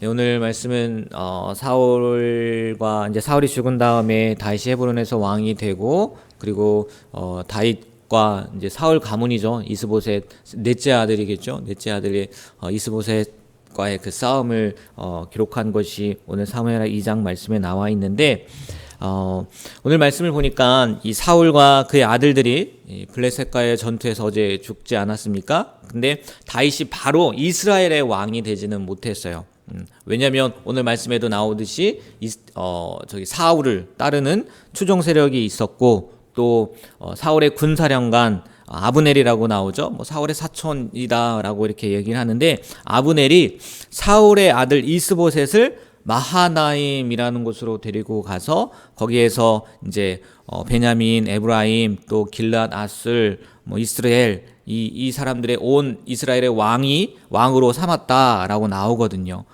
네, 오늘 말씀은 사울과 이제 사울이 죽은 다음에 다윗이 헤브론에서 왕이 되고, 그리고 다윗과 이제 사울 가문이죠. 이스보셋 넷째 아들이겠죠. 넷째 아들의 이스보셋과의 그 싸움을 기록한 것이 오늘 사무엘하 2장 말씀에 나와 있는데, 오늘 말씀을 보니까 이 사울과 그의 아들들이 이 블레셋과의 전투에서 어제 죽지 않았습니까? 근데 다윗이 바로 이스라엘의 왕이 되지는 못했어요. 왜냐하면 오늘 말씀에도 나오듯이 저기 사울을 따르는 추종 세력이 있었고, 또 사울의 군사령관 아브넬이라고 나오죠. 뭐 사울의 사촌이다라고 이렇게 얘기를 하는데, 아브넬이 사울의 아들 이스보셋을 마하나임이라는 곳으로 데리고 가서 거기에서 이제 베냐민, 에브라임, 또 길랏, 아슬, 뭐 이스라엘 이 사람들의 온 이스라엘의 왕으로 삼았다라고 나오거든요.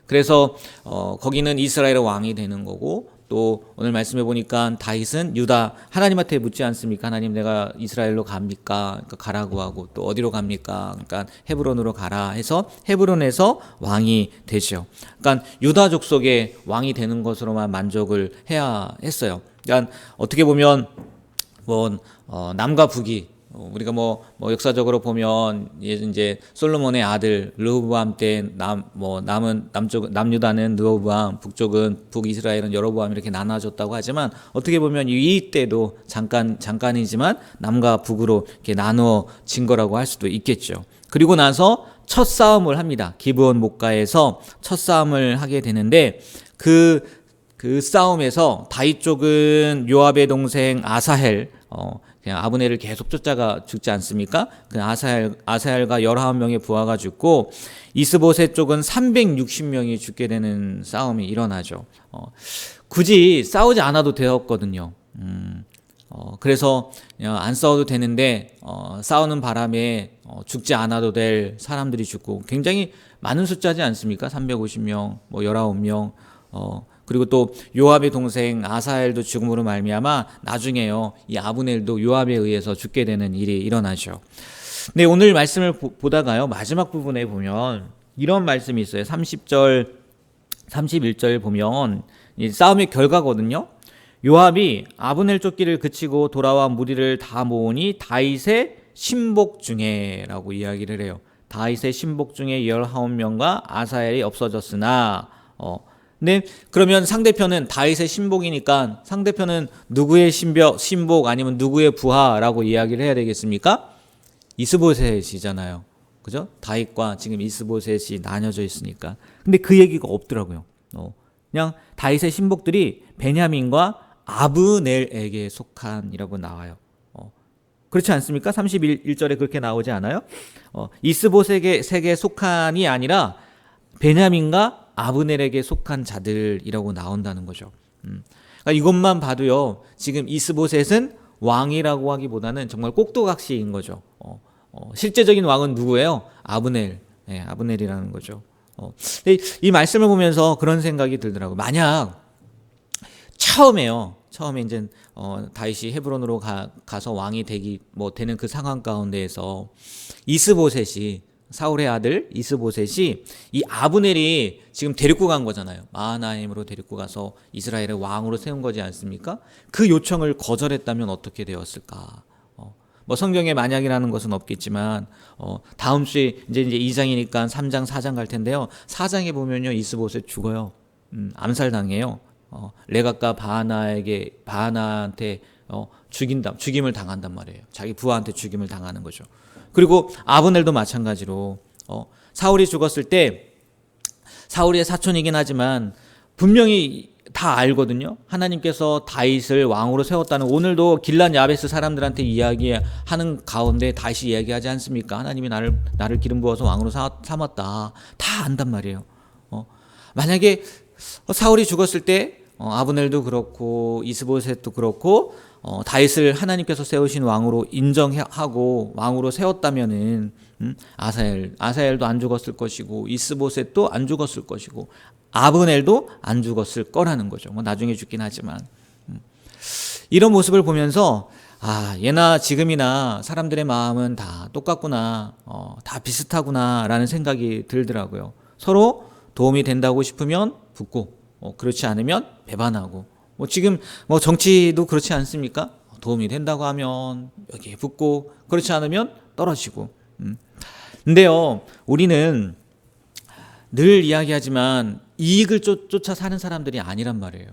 그래서 거기는 이스라엘의 왕이 되는 거고, 또 오늘 말씀해 보니까 다윗은 유다 하나님한테 묻지 않습니까? 하나님, 내가 이스라엘로 갑니까? 그러니까 가라고 하고, 또 어디로 갑니까? 그러니까 헤브론으로 가라 해서 헤브론에서 왕이 되죠. 그러니까 유다 족속의 왕이 되는 것으로만 만족을 해야 했어요. 그러니까 어떻게 보면 남과 북이, 우리가 역사적으로 보면 이제 솔로몬의 아들 르호보암 때 남유다는 르호보암, 북쪽은 북이스라엘은 여로보암 이렇게 나눠졌다고 하지만, 어떻게 보면 이 때도 잠깐이지만 남과 북으로 이렇게 나누어진 거라고 할 수도 있겠죠. 그리고 나서 첫 싸움을 합니다. 기브온 목가에서 첫 싸움을 하게 되는데, 그 싸움에서 다윗 쪽은 요압의 동생 아사헬, 그냥 아브넬을 계속 쫓아가 죽지 않습니까? 그 아사헬과 19명의 부하가 죽고, 이스보셋 쪽은 360명이 죽게 되는 싸움이 일어나죠. 굳이 싸우지 않아도 되었거든요. 그래서 안 싸워도 되는데 싸우는 바람에 죽지 않아도 될 사람들이 죽고, 굉장히 많은 숫자지 않습니까? 350명, 19명. 그리고 또 요압의 동생 아사헬도 죽음으로 말미암아 나중에요, 이 아브넬도 요압에 의해서 죽게 되는 일이 일어나죠. 근데 오늘 말씀을 보다가요, 마지막 부분에 보면 이런 말씀이 있어요. 30절 31절 보면 이 싸움의 결과거든요. 요압이 아브넬 쫓기를 그치고 돌아와 무리를 다 모으니 다윗의 신복 중에라고 이야기를 해요. 다윗의 신복 중에 19명과 아사헬이 없어졌으나, 네, 그러면 상대편은 다윗의 신복이니까 상대편은 누구의 신복 아니면 누구의 부하라고 이야기를 해야 되겠습니까? 이스보셋이잖아요. 그죠? 다윗과 지금 이스보셋이 나뉘어져 있으니까. 근데 그 얘기가 없더라고요. 그냥 다윗의 신복들이 베냐민과 아브넬에게 속한이라고 나와요. 그렇지 않습니까? 31절에 그렇게 나오지 않아요? 이스보셋에게 속한이 아니라 베냐민과 아브넬에게 속한 자들이라고 나온다는 거죠. 그러니까 이것만 봐도요, 지금 이스보셋은 왕이라고 하기보다는 정말 꼭두각시인 거죠. 실제적인 왕은 누구예요? 아브넬. 네, 아브넬이라는 거죠. 이 말씀을 보면서 그런 생각이 들더라고요. 만약 처음에 이제 다윗이 헤브론으로 가서 왕이 되는 그 상황 가운데에서 이스보셋이, 사울의 아들 이스보셋이 이 아브넬이 지금 데리고 간 거잖아요. 마하나임으로 데리고 가서 이스라엘의 왕으로 세운 거지 않습니까? 그 요청을 거절했다면 어떻게 되었을까? 성경에 만약이라는 것은 없겠지만, 다음 주에 이제 2장이니까 3장 4장 갈 텐데요. 4장에 보면요, 이스보셋 죽어요. 암살당해요. 레갑과 바하나한테 죽임을 당한단 말이에요. 자기 부하한테 죽임을 당하는 거죠. 그리고 아브넬도 마찬가지로 사울이 죽었을 때, 사울의 사촌이긴 하지만 분명히 다 알거든요. 하나님께서 다윗을 왕으로 세웠다는, 오늘도 길랏 야베스 사람들한테 이야기하는 가운데 다윗이 이야기하지 않습니까? 하나님이 나를 기름 부어서 왕으로 삼았다. 다 안단 말이에요. 만약에 사울이 죽었을 때 아브넬도 그렇고 이스보셋도 그렇고 다윗을 하나님께서 세우신 왕으로 인정하고 왕으로 세웠다면은 아사헬도 안 죽었을 것이고, 이스보셋도 안 죽었을 것이고, 아브넬도 안 죽었을 거라는 거죠. 나중에 죽긴 하지만. 이런 모습을 보면서 예나 지금이나 사람들의 마음은 다 똑같구나, 다 비슷하구나라는 생각이 들더라고요. 서로 도움이 된다고 싶으면 붙고 그렇지 않으면 배반하고 지금 정치도 그렇지 않습니까? 도움이 된다고 하면 여기에 붙고 그렇지 않으면 떨어지고. 근데요, 우리는 늘 이야기하지만 이익을 쫓아 사는 사람들이 아니란 말이에요.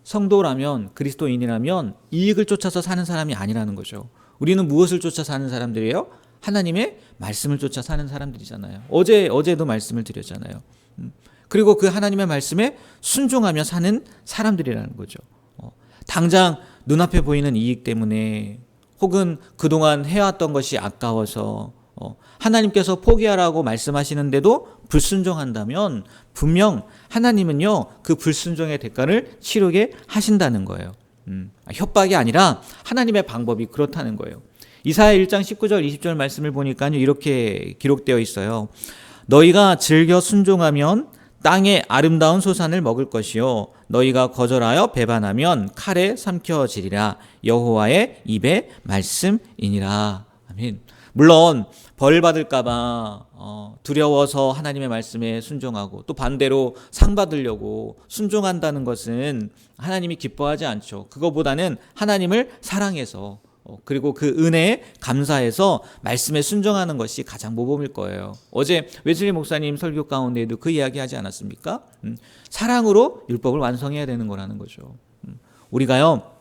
성도라면, 그리스도인이라면 이익을 쫓아서 사는 사람이 아니라는 거죠. 우리는 무엇을 쫓아 사는 사람들이에요? 하나님의 말씀을 쫓아 사는 사람들이잖아요. 어제도 말씀을 드렸잖아요. 그리고 그 하나님의 말씀에 순종하며 사는 사람들이라는 거죠. 당장 눈앞에 보이는 이익 때문에 혹은 그동안 해왔던 것이 아까워서 하나님께서 포기하라고 말씀하시는데도 불순종한다면 분명 하나님은요, 그 불순종의 대가를 치르게 하신다는 거예요. 협박이 아니라 하나님의 방법이 그렇다는 거예요. 이사야 1장 19절 20절 말씀을 보니까요, 이렇게 기록되어 있어요. 너희가 즐겨 순종하면 땅의 아름다운 소산을 먹을 것이요 너희가 거절하여 배반하면 칼에 삼켜지리라. 여호와의 입의 말씀이니라. 아멘. 물론 벌 받을까봐 두려워서 하나님의 말씀에 순종하고 또 반대로 상 받으려고 순종한다는 것은 하나님이 기뻐하지 않죠. 그거보다는 하나님을 사랑해서 그리고 그 은혜에 감사해서 말씀에 순종하는 것이 가장 모범일 거예요. 어제 웨슬리 목사님 설교 가운데에도 그 이야기 하지 않았습니까? 사랑으로 율법을 완성해야 되는 거라는 거죠. 우리가요,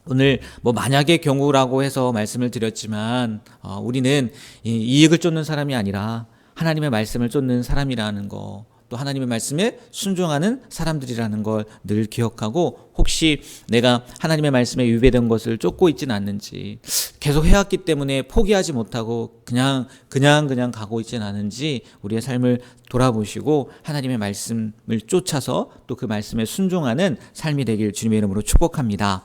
오늘 만약의 경우라고 해서 말씀을 드렸지만 우리는 이익을 쫓는 사람이 아니라 하나님의 말씀을 쫓는 사람이라는 거, 또 하나님의 말씀에 순종하는 사람들이라는 걸 늘 기억하고, 혹시 내가 하나님의 말씀에 위배된 것을 쫓고 있지는 않는지, 계속 해왔기 때문에 포기하지 못하고 그냥 가고 있지는 않은지 우리의 삶을 돌아보시고 하나님의 말씀을 쫓아서 또 그 말씀에 순종하는 삶이 되길 주님의 이름으로 축복합니다.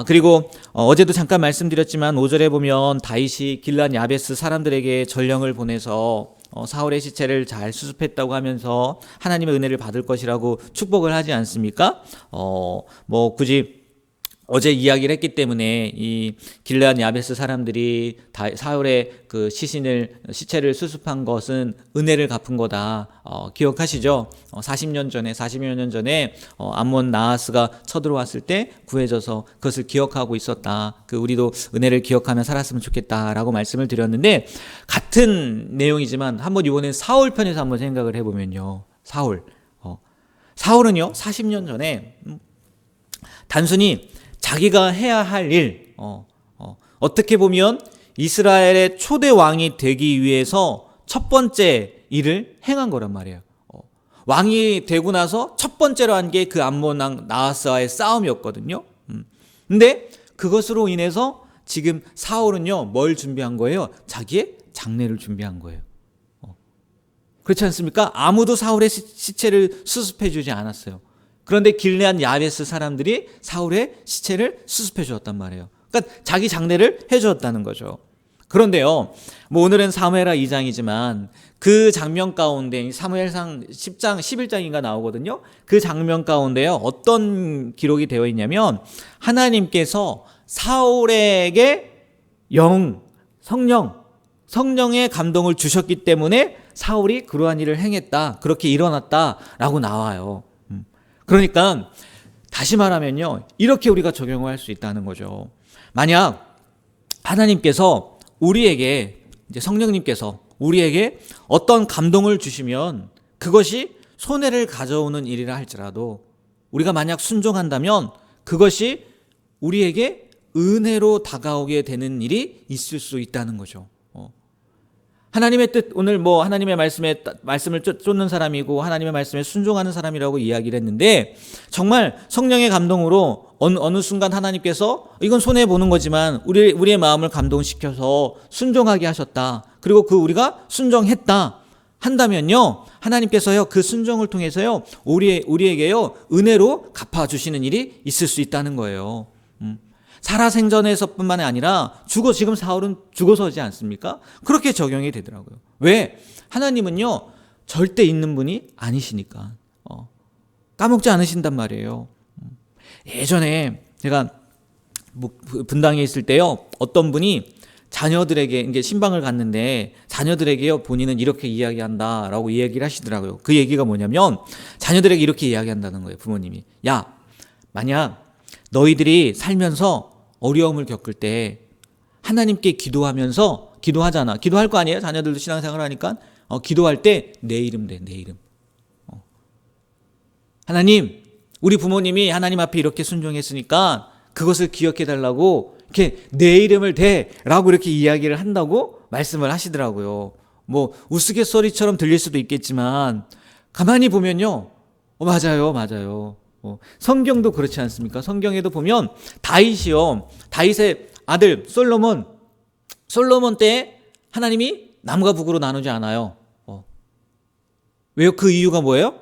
그리고 어제도 잠깐 말씀드렸지만 5절에 보면 다윗이 길앗 야베스 사람들에게 전령을 보내서 사울의 시체를 잘 수습했다고 하면서 하나님의 은혜를 받을 것이라고 축복을 하지 않습니까? 굳이 어제 이야기를 했기 때문에 이 길앗 야베스 사람들이 사울의 그 시체를 수습한 것은 은혜를 갚은 거다. 기억하시죠? 40여 년 전에 암몬 나하스가 쳐들어왔을 때 구해져서 그것을 기억하고 있었다. 우리도 은혜를 기억하며 살았으면 좋겠다라고 말씀을 드렸는데, 같은 내용이지만 한번 이번엔 사울 편에서 한번 생각을 해보면요. 사울은요 40년 전에 단순히 자기가 해야 할 일, 어떻게 보면 이스라엘의 초대 왕이 되기 위해서 첫 번째 일을 행한 거란 말이에요. 왕이 되고 나서 첫 번째로 한 게 그 암몬 왕 나하스와의 싸움이었거든요. 근데 그것으로 인해서 지금 사울은요, 뭘 준비한 거예요? 자기의 장례를 준비한 거예요. 그렇지 않습니까? 아무도 사울의 시체를 수습해 주지 않았어요. 그런데 길앗 야베스 사람들이 사울의 시체를 수습해 주었단 말이에요. 그러니까 자기 장례를 해 주었다는 거죠. 그런데요, 오늘은 사무엘하 2장이지만 그 장면 가운데 사무엘상 10장, 11장인가 나오거든요. 그 장면 가운데요, 어떤 기록이 되어 있냐면 하나님께서 사울에게 성령의 감동을 주셨기 때문에 사울이 그러한 일을 행했다, 그렇게 일어났다라고 나와요. 그러니까 다시 말하면요, 이렇게 우리가 적용을 할 수 있다는 거죠. 만약 하나님께서 우리에게, 이제 성령님께서 우리에게 어떤 감동을 주시면 그것이 손해를 가져오는 일이라 할지라도 우리가 만약 순종한다면 그것이 우리에게 은혜로 다가오게 되는 일이 있을 수 있다는 거죠. 하나님의 뜻, 오늘 하나님의 말씀을 쫓는 사람이고 하나님의 말씀에 순종하는 사람이라고 이야기를 했는데, 정말 성령의 감동으로 어느 순간 하나님께서 이건 손해보는 거지만 우리의 마음을 감동시켜서 순종하게 하셨다. 그리고 우리가 순종했다 한다면요, 하나님께서요 그 순종을 통해서요 우리에게요 은혜로 갚아주시는 일이 있을 수 있다는 거예요. 살아생전에서뿐만 아니라 지금 사울은 죽어서지 않습니까? 그렇게 적용이 되더라고요. 왜? 하나님은요 절대 있는 분이 아니시니까 까먹지 않으신단 말이에요. 예전에 제가 분당에 있을 때요, 어떤 분이 자녀들에게 이게 신방을 갔는데 자녀들에게요 본인은 이렇게 이야기한다라고 얘기를 하시더라고요. 그 얘기가 뭐냐면 자녀들에게 이렇게 이야기한다는 거예요. 부모님이 야 만약 너희들이 살면서 어려움을 겪을 때 하나님께 기도하면서 기도하잖아. 기도할 거 아니에요? 자녀들도 신앙생활 하니까 기도할 때 내 이름 내 이름. 하나님 우리 부모님이 하나님 앞에 이렇게 순종했으니까 그것을 기억해 달라고 이렇게 내 이름을 대라고 이렇게 이야기를 한다고 말씀을 하시더라고요. 뭐 우스갯소리처럼 들릴 수도 있겠지만 가만히 보면요. 맞아요. 성경도 그렇지 않습니까? 성경에도 보면 다윗의 아들 솔로몬 때 하나님이 남과 북으로 나누지 않아요. 왜요? 그 이유가 뭐예요?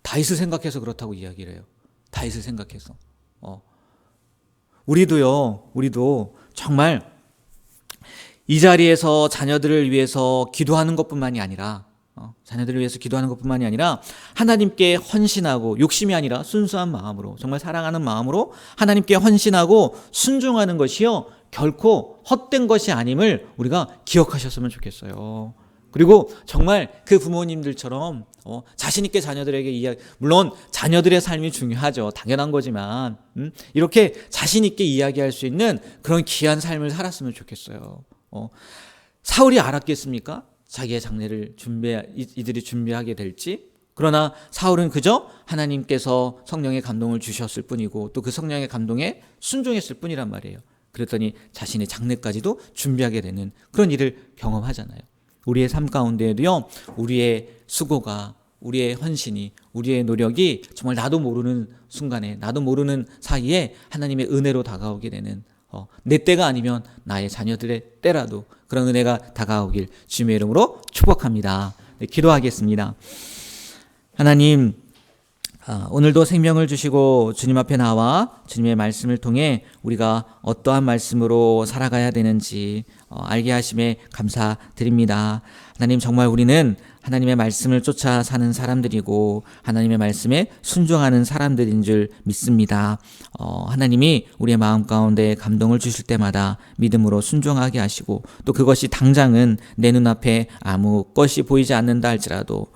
다윗을 생각해서 그렇다고 이야기를 해요. 다윗을 생각해서. 우리도 정말 이 자리에서 자녀들을 위해서 기도하는 것뿐만이 아니라 하나님께 헌신하고 욕심이 아니라 순수한 마음으로 정말 사랑하는 마음으로 하나님께 헌신하고 순종하는 것이요 결코 헛된 것이 아님을 우리가 기억하셨으면 좋겠어요. 그리고 정말 그 부모님들처럼 자신 있게 자녀들에게 물론 자녀들의 삶이 중요하죠. 당연한 거지만 이렇게 자신 있게 이야기할 수 있는 그런 귀한 삶을 살았으면 좋겠어요. 사울이 알았겠습니까? 자기의 장례를 이들이 준비하게 될지. 그러나 사울은 그저 하나님께서 성령의 감동을 주셨을 뿐이고 또 그 성령의 감동에 순종했을 뿐이란 말이에요. 그랬더니 자신의 장례까지도 준비하게 되는 그런 일을 경험하잖아요. 우리의 삶 가운데에도요, 우리의 수고가, 우리의 헌신이, 우리의 노력이 정말 나도 모르는 순간에, 나도 모르는 사이에 하나님의 은혜로 다가오게 되는, 내 때가 아니면 나의 자녀들의 때라도 그런 은혜가 다가오길 주님의 이름으로 축복합니다. 네, 기도하겠습니다. 하나님, 오늘도 생명을 주시고 주님 앞에 나와 주님의 말씀을 통해 우리가 어떠한 말씀으로 살아가야 되는지 알게 하심에 감사드립니다. 하나님, 정말 우리는 하나님의 말씀을 쫓아 사는 사람들이고 하나님의 말씀에 순종하는 사람들인 줄 믿습니다. 하나님이 우리의 마음 가운데 감동을 주실 때마다 믿음으로 순종하게 하시고 또 그것이 당장은 내 눈앞에 아무 것이 보이지 않는다 할지라도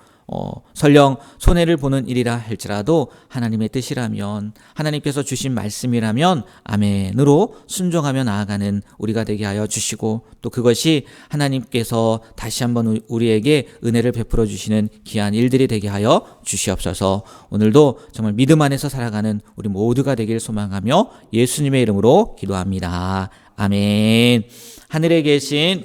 설령 손해를 보는 일이라 할지라도 하나님의 뜻이라면, 하나님께서 주신 말씀이라면 아멘으로 순종하며 나아가는 우리가 되게 하여 주시고 또 그것이 하나님께서 다시 한번 우리에게 은혜를 베풀어 주시는 귀한 일들이 되게 하여 주시옵소서. 오늘도 정말 믿음 안에서 살아가는 우리 모두가 되길 소망하며 예수님의 이름으로 기도합니다. 아멘. 하늘에 계신